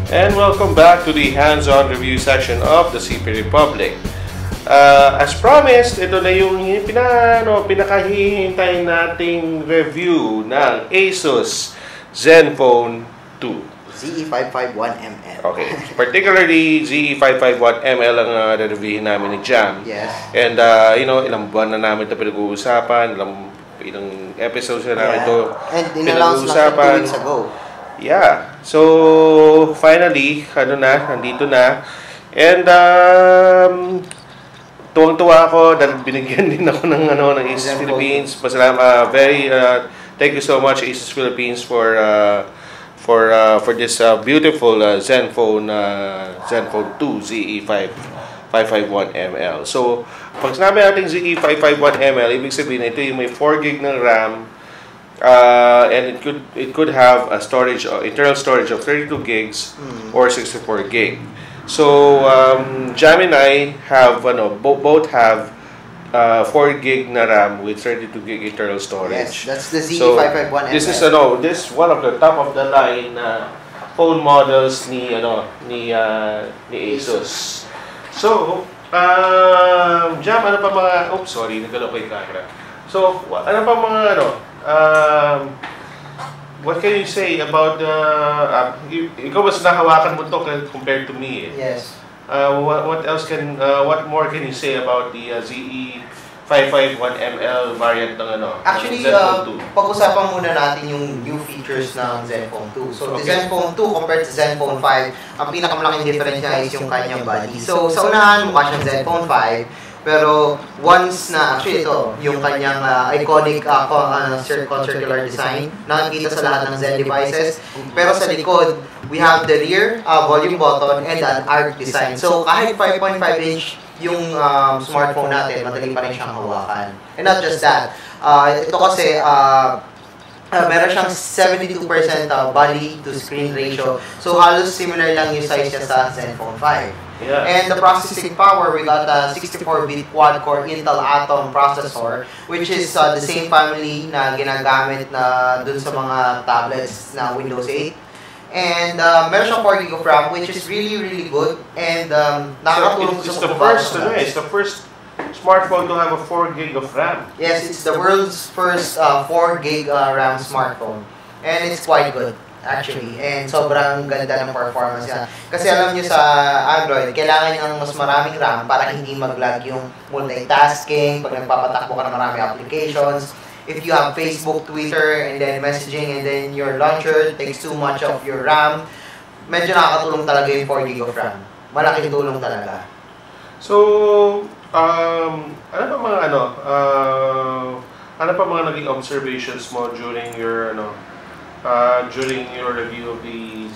And welcome back to the hands-on review section of the CP Republic. As promised, ito na yung pinakahihintay nating review ng Asus Zenfone 2. ZE551ML. Okay, particularly ZE551ML ang reviewin namin ni Jam. Yes. And ilang buwan na namin ito pinag-uusapan, ilang episodes na namin ito pinag-uusapan. 2 weeks ago. Yeah. So, finally, nandito na. And, tuwang-tuwa ako dahil binigyan din ako ng Asus Philippines. Thank you so much, Asus Philippines, for this beautiful Zenfone 2 ZE551ML. So, pag sinabi natin ZE551ML, ibig sabihin ito yung may 4 GB ng RAM. And it could have a internal storage of 32 gigs or 64 gig. So Jam and I have both have 4 gig na RAM with 32 gig internal storage. Yes, that's the ZE551ML. This is this one of the top of the line phone models ni Asus. So Jam, ano pa mga nagalaw ko yung camera. So ano pa mga what can you say about ikaw mas nahawakan mo to compared to me Yes. What more can you say about the ZE551ML variant ng Actually, Zenfone 2? pag-usapan muna natin yung new features ng Zenfone 2. So, the Zenfone 2 compared to Zenfone 5, ang pinakamalaking difference niya is yung kanyang body. So, sa unahan, mukha siyang Zenfone 5. Pero once na, actually ito, yung kanyang iconic circular design, nakikita sa lahat ng Zen devices. Pero sa likod, we have the rear volume button and an arc design. So kahit 5.5 inch yung smartphone natin, madali pa rin siyang hawakan. And not just that, ito kasi meron siyang 72% body to screen ratio. So halos similar lang yung size niya sa Zenfone 5. Yeah. And the processing power, we got a 64-bit quad-core Intel Atom processor, which is the same family na ginagamit na dun sa mga tablets na Windows 8. And meron siyang 4 GB of RAM, which is really good. And nakakatulong it's the first smartphone to have a 4 GB of RAM. Yes, it's the world's first 4 GB RAM smartphone. And it's quite good, actually. And sobrang ganda ng performance niya. Kasi alam nyo sa Android, kailangan ng mas maraming RAM para hindi mag-lag yung multitasking, pag nagpapatakbo ka ng maraming applications. If you have Facebook, Twitter, and then messaging, and then your launcher takes too much of your RAM, medyo nakakatulong talaga yung 4 GB of RAM. Malaking tulong talaga. So, ano pa mga naging observations mo during your review of the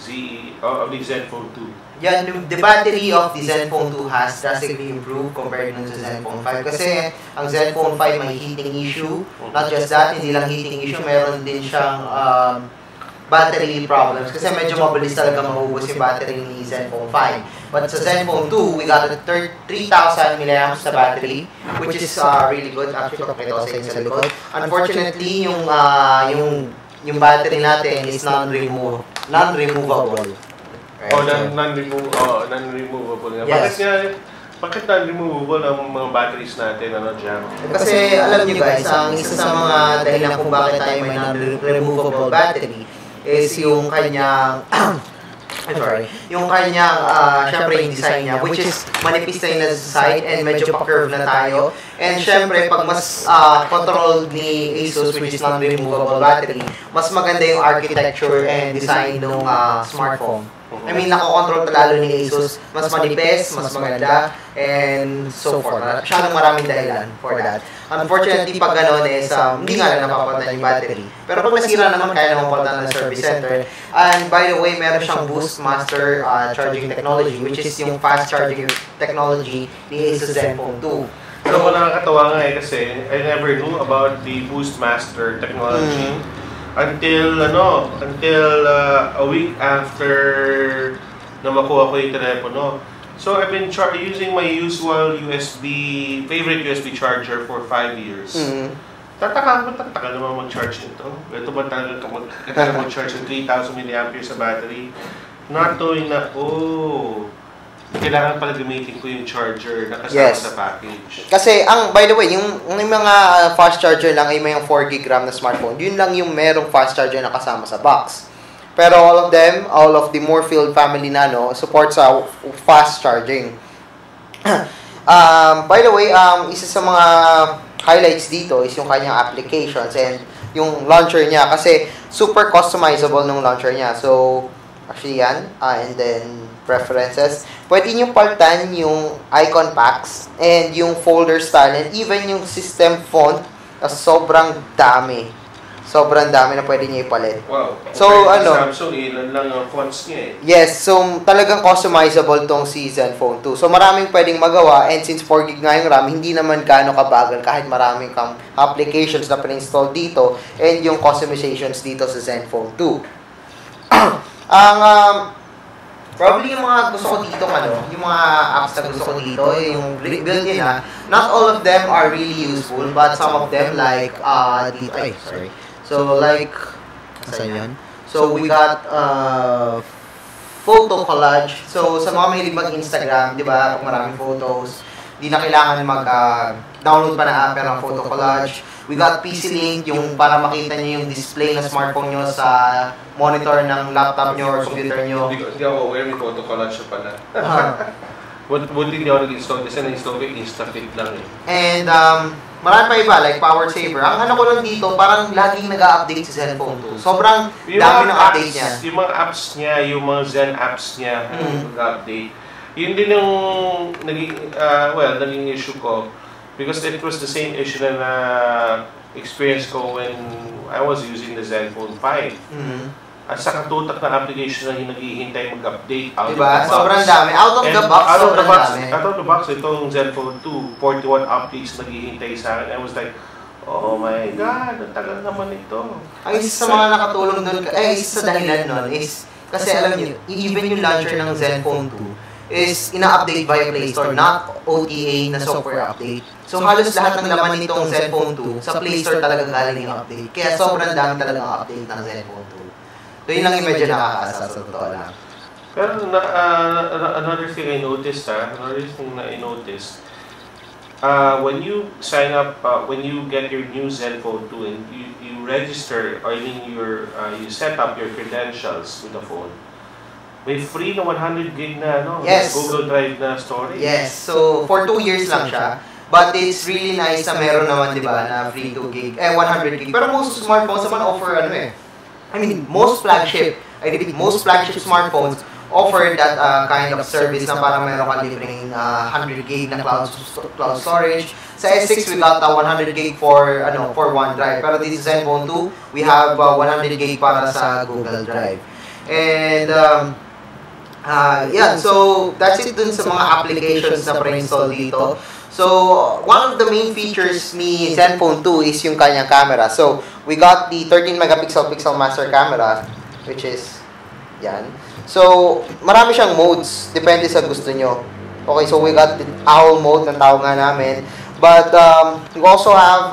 Zenfone 2? Yeah, the battery of the Zenfone 2 has drastically improved compared to Zenfone 5. Kasi ang Zenfone 5 may heating issue. Not just that, hindi lang heating issue, meron din siyang battery problems. Kasi medyo mabilis talaga mahubos yung battery ni Zenfone 5. But sa Zenfone 2, we got a 3,000 mAh na battery, which is really good. Actually, pakita ko sa inyo sa likod. Unfortunately, yung battery natin is non-removable. Right? Non-removable. Yes. Bakit non-removable ang mga batteries natin, Jam? Kasi alam nyo guys, ang isa sa mga dahilan kung bakit tayo may non-removable battery is yung kanyang syempre yung design niya, which is manipis na yung nasa side and medyo pa-curve na tayo. And syempre, pag mas controlled ni Asus, which is non-removable battery, mas maganda yung architecture and design ng smartphone. I mean, nakakontrol lalo ni Asus, mas manipis, mas maganda, and so forth. Siya ng maraming dahilan for that. Unfortunately, pag gano'n is, hindi nga lang napapalitan yung battery. Pero pag nasira naman, kaya naman palitan ng service center. And by the way, meron siyang Boostmaster charging technology, which is yung fast charging technology ni Asus Zenfone 2. Pero nakakatawa nga kasi I never knew about the Boostmaster technology. Until a week after na makuha ko yung telepono. So I've been using my usual favorite USB charger for 5 years. Tataka naman mag-charge nito. Ito ba talaga mag-charge ng 3,000 mAh sa battery? Not knowing na, kailangan pala gamitin ko yung charger na kasama sa package. Kasi, by the way, yung mga fast charger lang ay may 4 GB RAM na smartphone, yun lang yung merong fast charger na kasama sa box. Pero all of the Moorfield family Nano supports sa fast charging. By the way, isa sa mga highlights dito is yung kanyang applications and yung launcher niya kasi super customizable ng launcher niya. So, actually yan. And then, preferences. Pwede nyo palitan yung icon packs and yung folder style and even yung system font na sobrang dami. Sobrang dami na pwede nyo ipalit. Wow. So, Samsung, ilan lang ang fonts niya eh. Yes, so talagang customizable tong si Zenfone 2. So maraming pwedeng magawa and since 4 GB nga yung RAM, hindi naman gaano kabagal kahit maraming kang applications na pre-install dito and yung customizations dito sa Zenfone 2. Probably yung mga gusto ko dito, yung mga apps na gusto ko dito, yung build nila, not all of them are really useful, but some of them like, So, like, saan yun? So, we got photo collage. So, sa mga mahilig mag-Instagram, di ba, kung maraming photos, di na kailangan mag-download pa na app, pero photo collage. We got PC Link, yung para makita nyo yung display ng smartphone nyo sa monitor ng laptop nyo or computer nyo. Hindi ako aware, may photo collage pala. Buti hindi ako nag-install kasi na-install ko yung Instafit lang eh. And, marami pa iba, like Power Saver. Ang ko lang dito, parang laging nag-update sa cellphone to. Sobrang dami ng update niya. Yung mga apps niya, yung mga Zen apps niya, nag-update. Yun din yung naging issue ko. Because it was the same issue na experience ko when I was using the Zenfone 5. At sa katutak na application na naghihintay mag-update out diba? Of the box. Sobrang dami. Out of the box, sobrang dami. Out of the box, itong Zenfone 2, 41 updates naghihintay sa akin. I was like, oh my God, ang tagal naman ito. Ang isa sa mga nakatulong doon, isa sa dahilan nun is, kasi alam niyo, even yung launcher ng Zenfone 2 is ina-update via Play Store, not OTA na software update. So halos lahat ng laman nitong Zenfone 2 sa Play Store talaga galing yung update. Kaya sobrang dami talaga ang update ng Zenfone 2. So yun lang yung medyo nakakaasar sa totoo lang. Pero another thing I noticed, when you sign up, when you get your new Zenfone 2 and you register, or you set up your credentials with the phone, may free na 100 gig na Google Drive na storage. Yes, so for 2 years lang siya. But it's really nice na meron naman, di ba, na free 2 gig, 100 gig. Pero most smartphones naman offer most flagship smartphones offer that kind of service na parang meron ka libreng 100 gig na cloud storage. Sa S6 we got 100 gig for OneDrive. Pero this Zenfone 2, we have 100 gig para sa Google Drive. And so that's it dun sa mga applications na pre-install dito. So, one of the main features ni Zenfone 2 is yung kanyang camera. So, we got the 13 megapixel master camera, which is yan. So, marami siyang modes, depende sa gusto nyo. Okay, so we got the owl mode na tawag nga namin. But, we also have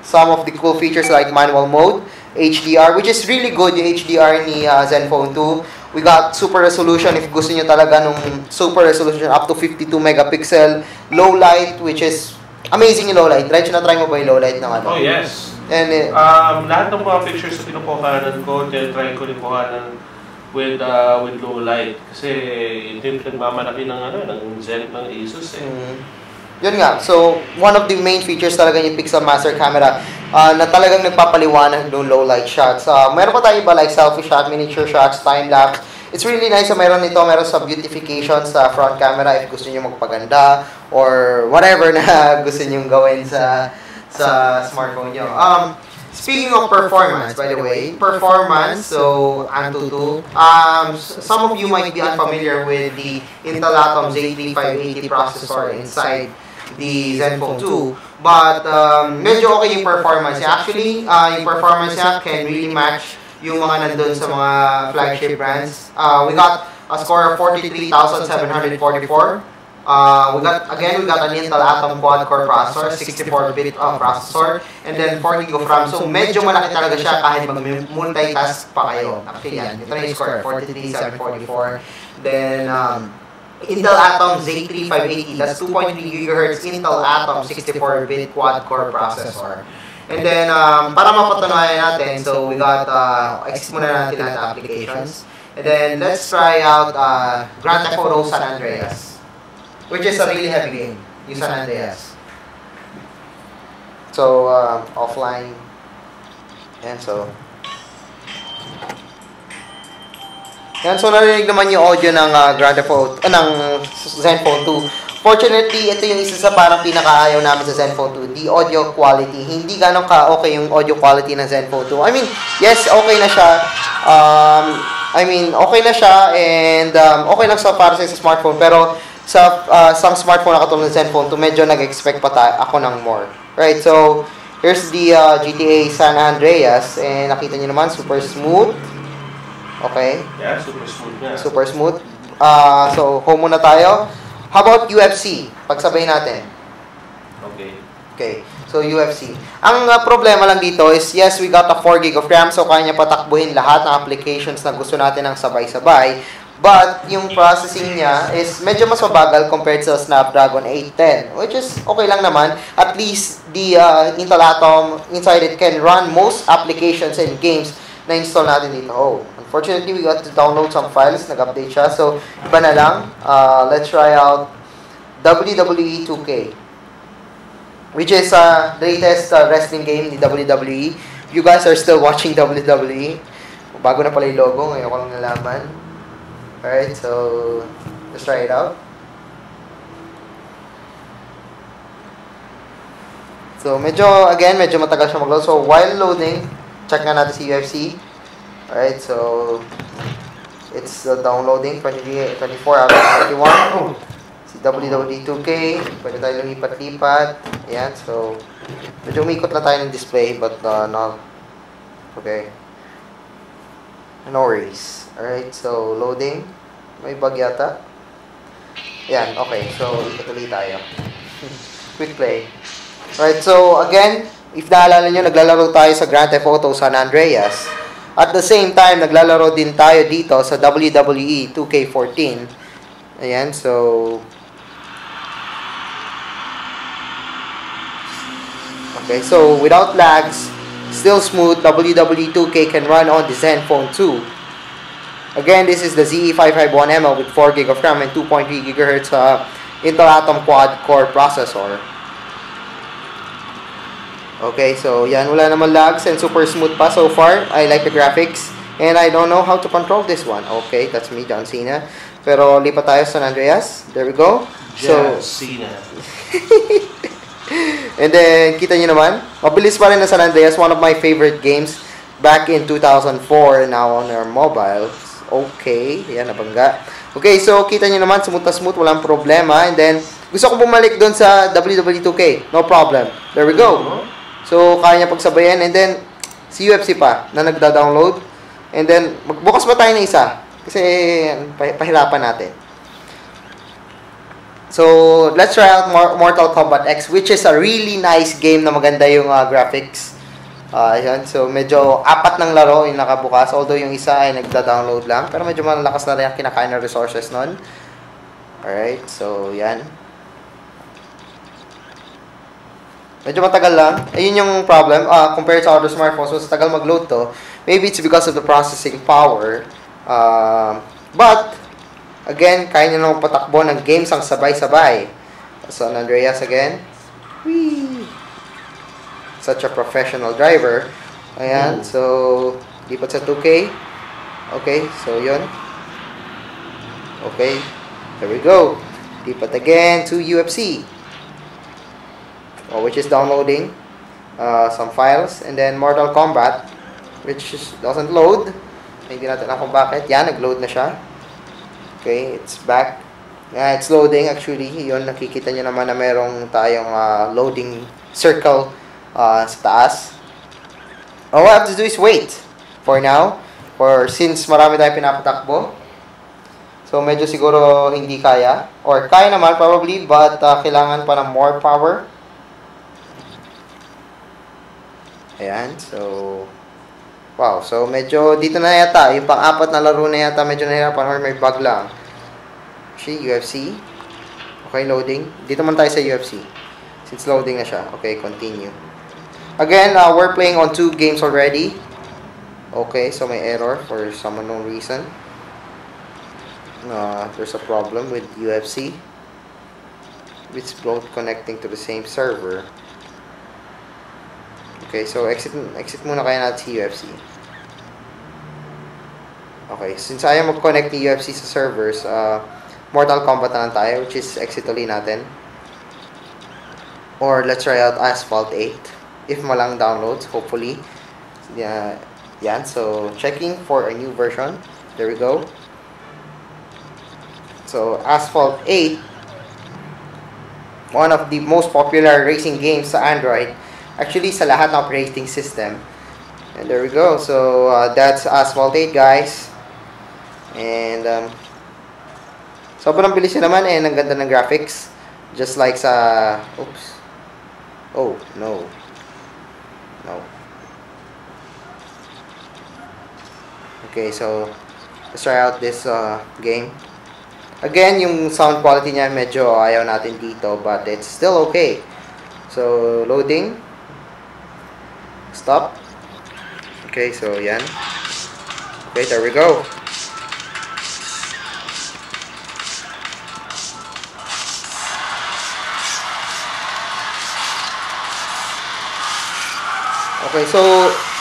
some of the cool features like manual mode, HDR, which is really good yung HDR ni Zenfone 2. We got super resolution if gusto nyo talaga nung super resolution up to 52 megapixel. Low light, which is amazing yung low light. Right, na-try mo ba yung low light ng Oh, yes. And lahat ng mga pictures na pinukuhanan ko, try ko rin kuhanan with low light. Kasi ito yung nagmamalaki ng Zen ng Asus eh. Yun nga. So, one of the main features talaga yung Pixel Master Camera na talagang nagpapaliwanag ng low light shots. Meron pa tayo iba like selfie shot, miniature shots, time-lapse. It's really nice na meron sa beautification sa front camera if gusto niyo magpaganda or whatever na gusto niyo gawin sa smartphone niyo. Speaking of performance, by the way, so Antutu, some of you might be unfamiliar with the Intel Atom Z3580 processor inside the Zenfone 2, but medyo okay yung performance niya. Actually, yung performance niya can really match yung mga nandun sa mga flagship brands. We got a score of 43,744 We got an Intel Atom quad-core processor, 64-bit processor, and then 4 GB of RAM. So, medyo malaki talaga siya kahit mag-multitask pa kayo. Actually, yan. Ito na yung score, 43,744. Then, Intel Atom Z3 580, that's 2.3 GHz Intel Atom 64-bit quad-core processor. And then, para mapatunayan natin, so we got, muna natin lahat ng applications. And then, let's try out Grand Theft Auto San Andreas, which is a really heavy game, yung San Andreas. So, offline. Yan, so. Yan, so narinig naman yung audio ng Grand Theft Auto, ng Zenfone 2. Fortunately, ito yung isa sa parang pinakaayaw namin sa Zenfone 2, the audio quality. Hindi ganun ka-okay yung audio quality ng Zenfone 2. I mean, yes, okay na siya. Okay na siya and okay lang para sa smartphone. Pero sa isang smartphone na katulad ng Zenfone 2, medyo nag-expect pa ako ng more. Right, so here's the GTA San Andreas and nakita niyo naman, super smooth. Okay? Yeah, super smooth na. Super smooth. So, home muna tayo. How about UFC? Pagsabayin natin. Okay. So, UFC. Ang problema lang dito is, yes, we got a 4 GB of RAM, so kaya niya patakbuhin lahat ng applications na gusto natin ng sabay-sabay. But, yung processing niya is medyo mas mabagal compared sa Snapdragon 810, which is okay lang naman. At least, the Intel Atom inside it can run most applications and games na install natin dito. Oh, unfortunately, we got to download some files. Nag-update siya. So, iba na lang. Let's try out WWE 2K, which is the latest wrestling game, the WWE. You guys are still watching WWE. Bago na pala yung logo. Ngayon ko lang nalaman. Alright, so let's try it out. So, medyo matagal siya mag-load. So, while loading, check nga natin si UFC. Alright, so it's downloading 24 out of 21. Si WWE 2K, pwede tayo lumipat-lipat. Ayan, so medyo umikot na tayo ng display, but no. Okay. No worries. Alright, so loading. May bug yata. Ayan, okay. So, ikot ulit tayo. Quick play. Alright, so again, if naalala nyo, naglalaro tayo sa Grand Theft Auto San Andreas. At the same time, naglalaro din tayo dito sa WWE 2K14. Ayan, so okay, so without lags, still smooth, WWE 2K can run on the Zenfone 2. Again, this is the ZE551ML with 4 GB of RAM and 2.3 GHz Intel Atom quad-core processor. Okay, so yan, wala naman lags and super smooth pa so far. I like the graphics and I don't know how to control this one. Okay, that's me, John Cena. Pero lipat tayo sa San Andreas. There we go. John Cena. And then, kita nyo naman, mabilis pa rin na San Andreas. One of my favorite games back in 2004 now on our mobile. Okay, yan, nabangga. Okay, so kita nyo naman, smooth na smooth, walang problema. And then, gusto ko bumalik doon sa WWE 2K. No problem. There we go. So, kaya niya pagsabayan. And then, si UFC pa, na nagda-download. And then, magbukas pa tayo na isa. Kasi, pahirapan natin. So, let's try out Mortal Kombat X, which is a really nice game na maganda yung graphics. Ayan, so medyo apat ng laro yung nakabukas, although yung isa ay nagda-download lang, pero medyo malakas na rin ang kinakain ng resources nun. Alright, so yan. Medyo matagal lang. Ayun yung problem, compared sa other smartphones, so tagal mag-load to. Maybe it's because of the processing power. But, again, kaya nyo naman patakbo ng games ang sabay-sabay. So, San Andreas again. Whee! Such a professional driver. Ayan, so lipat sa 2K. Okay, so yun. Okay, there we go. Lipat again to UFC, which is downloading some files. And then Mortal Kombat, which doesn't load. Hindi natin alam kung bakit. Yan, nag-load na siya. Okay, it's back. Yeah, it's loading actually. Yun, nakikita nyo naman na merong tayong loading circle sa taas. All we have to do is wait for now. Since marami tayong pinapatakbo. So, medyo siguro hindi kaya. Or kaya naman probably, but kailangan pa ng more power. Ayan, so... Wow, so medyo dito na yata. Yung pang-apat na laro na yata medyo nahirapan or may bug lang. Actually, UFC. Okay, loading. Dito man tayo sa UFC. Since loading na siya. Okay, continue. Again, we're playing on 2 games already. Okay, so may error for some unknown reason. There's a problem with UFC. It's both connecting to the same server. Okay, so exit muna kaya natin si UFC. Okay, since ayaw mag-connect ni UFC sa servers, Mortal Kombat na lang tayo, which is exit ulit natin. Or let's try out Asphalt 8. If malang downloads, hopefully. Yan, so checking for a new version. There we go. So, Asphalt 8, one of the most popular racing games sa Android. Actually, sa lahat ng operating system. And there we go. So, that's Asphalt 8, guys. And, sobrang bilis naman and ang ganda ng graphics. Just like sa... Oops. Oh, no. No. Okay, so, let's try out this game. Again, yung sound quality niya medyo ayaw natin dito, but it's still okay. So, loading. Stop. Okay, so yan. Okay, there we go. Okay, so...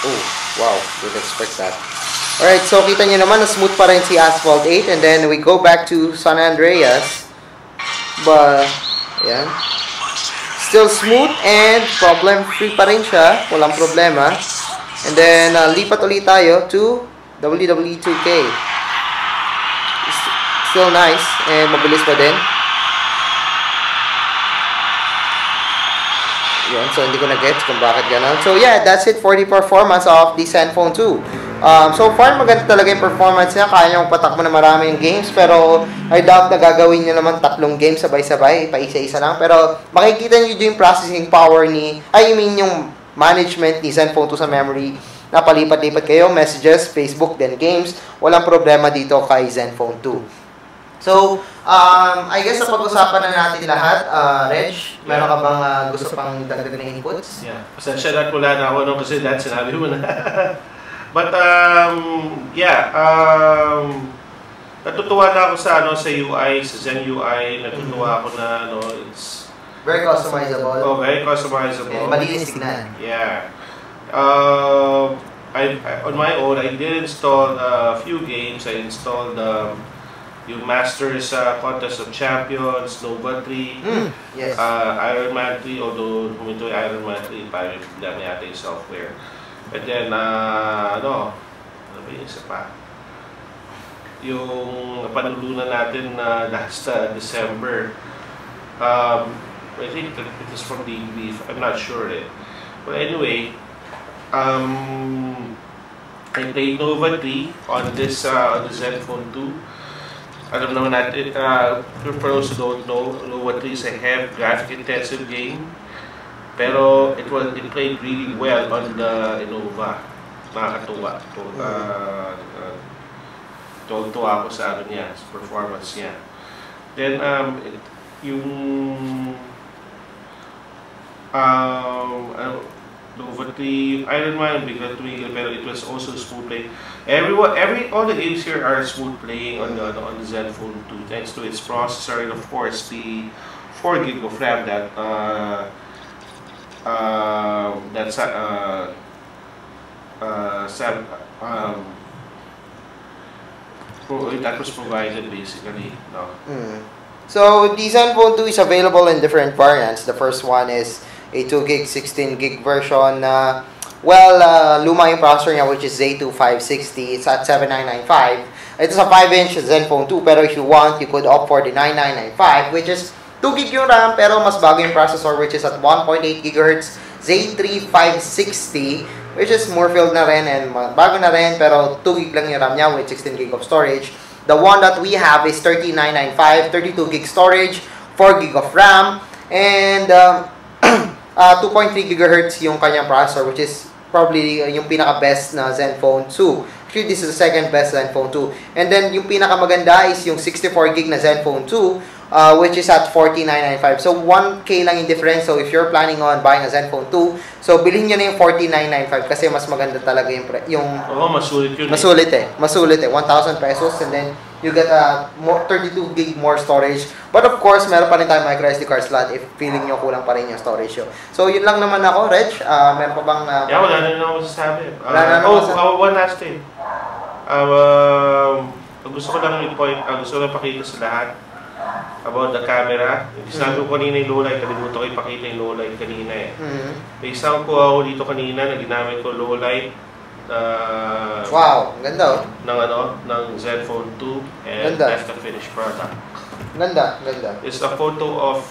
Oh, wow. Didn't expect that. Alright, so kita nyo naman na smooth pa rin si Asphalt 8. And then we go back to San Andreas. But, yan. Still smooth and problem-free pa rin siya. Walang problema. And then, lipat ulit tayo to WWE 2K. Still nice. And mabilis pa din. Yan, so hindi ko na-gets kung bakit gano'n. So yeah, that's it for the performance of the Zenfone 2. So far, maganda talaga yung performance niya. Kaya niyong patakbo na maraming games. Pero, I doubt na gagawin niya naman 3 games sabay-sabay. Pa-isa-isa lang. Pero, makikita niyo yung processing power ni... yung management ni Zenfone 2 sa memory. Napalipat-lipat kayo. Messages, Facebook, then games. Walang problema dito kay Zenfone 2. So, I guess sa pag-usapan na natin lahat, Reg, meron ka bang gusto pang dagdag na inputs? Yeah. Pasensya na wala na ako, no? Kasi lahat sinabi mo na. But yeah, natutuwa na ako sa sa UI, sa Zen UI. Natutuwa ako na it's very customizable. Oh, very customizable. And malinis tignan. Yeah. I on my own, I did install a few games. I installed yung Masters Contest of Champions, Nova 3, yes. Iron Man 3, although humito yung Iron Man 3, parang dami yata yung software. And then, ano ba yung isa pa? Yung panulunan natin last December, I think it is from the Beef, I'm not sure eh. But anyway, I played Nova 3 on this on the Zenfone 2. Alam naman natin, for those who don't know, Nova 3 is a heavy graphic-intensive game. Pero it played really well on the Innova. Nakakatuwa. Tuwa ako sa niya, sa performance niya. Then, yung Nova 3, Iron Man, bigla tumigil, pero it was also smooth playing. All the games here are smooth playing on the Zenfone 2, thanks to its processor and of course the 4 GB of RAM that that was provided basically. No. So the Zenfone 2 is available in different variants. The first one is a 2 gig, 16 gig version. Luma yung processor niya, which is Z2560. It's at 7995. It's a 5-inch Zenfone 2, pero if you want, you could opt for the 9995, which is 2 gig yung RAM, pero mas bago yung processor, which is at 1.8 GHz Z3560, which is more filled na rin and bago na rin, pero 2 gig lang yung RAM niya with 16 gig of storage. The one that we have is 3995, 32 gig storage, 4 gig of RAM, and 2.3 gigahertz yung kanyang processor, which is probably yung pinaka-best na Zenfone 2. Actually, this is the second best Zenfone 2. And then, yung pinaka-maganda is yung 64 gig na Zenfone 2, which is at 4995. So, 1K lang yung difference. So, if you're planning on buying a Zenfone 2, so, bilhin nyo na yung 4995 kasi mas maganda talaga yung masulit yun. Masulit eh. 1,000 pesos, and then you get a 32 gig more storage. But of course, meron pa rin tayong micro SD card slot if feeling nyo kulang pa rin yung storage nyo. So, yun lang naman ako, Reg. Meron pa bang... wala na naman masasabi. One last thing. Gusto ko lang i-point, gusto ko lang pakita sa lahat about the camera. Sinabi ko kanina yung low light, kalimutan ko ipakita yung low light kanina eh. May isang ko ako dito kanina na ginamit ko low light. Wow, ganda ng Zenfone 2 and that's the finished product. Ganda. It's a photo of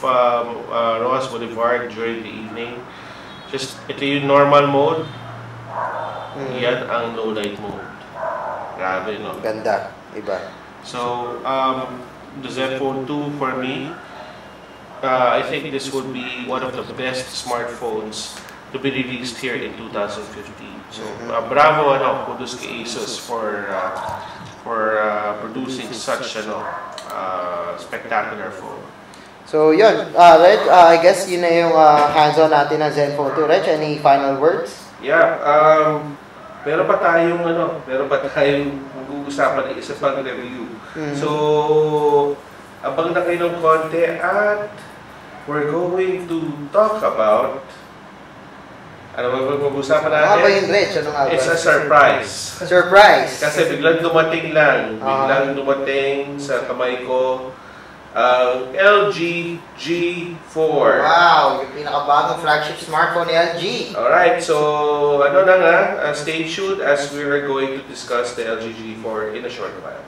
Rojas Boulevard during the evening. Just, ito yung normal mode. Yan ang low light mode. Grabe, no? Ganda. Iba. So, the Zenfone 2 for me, I think this would be one of the best smartphones to be released here in 2015. So, bravo kudos kay Asus for producing such spectacular phone. So, yun. Reg, I guess yun na yung hands-on natin ng Zenfone 2. Reg, any final words? Yeah, meron pa tayong mag-uusapan ng isa pang review. So, abang na kayo ng konti at we're going to talk about ano ba mag-uusapan natin? Ano ba yung Reg? It's a surprise. Surprise! Kasi biglang dumating lang. Biglang dumating sa kamay ko ang LG G4. Wow! Yung pinakabagong flagship smartphone ni LG. Alright, so ano na nga, stay tuned as we are going to discuss the LG G4 in a short while.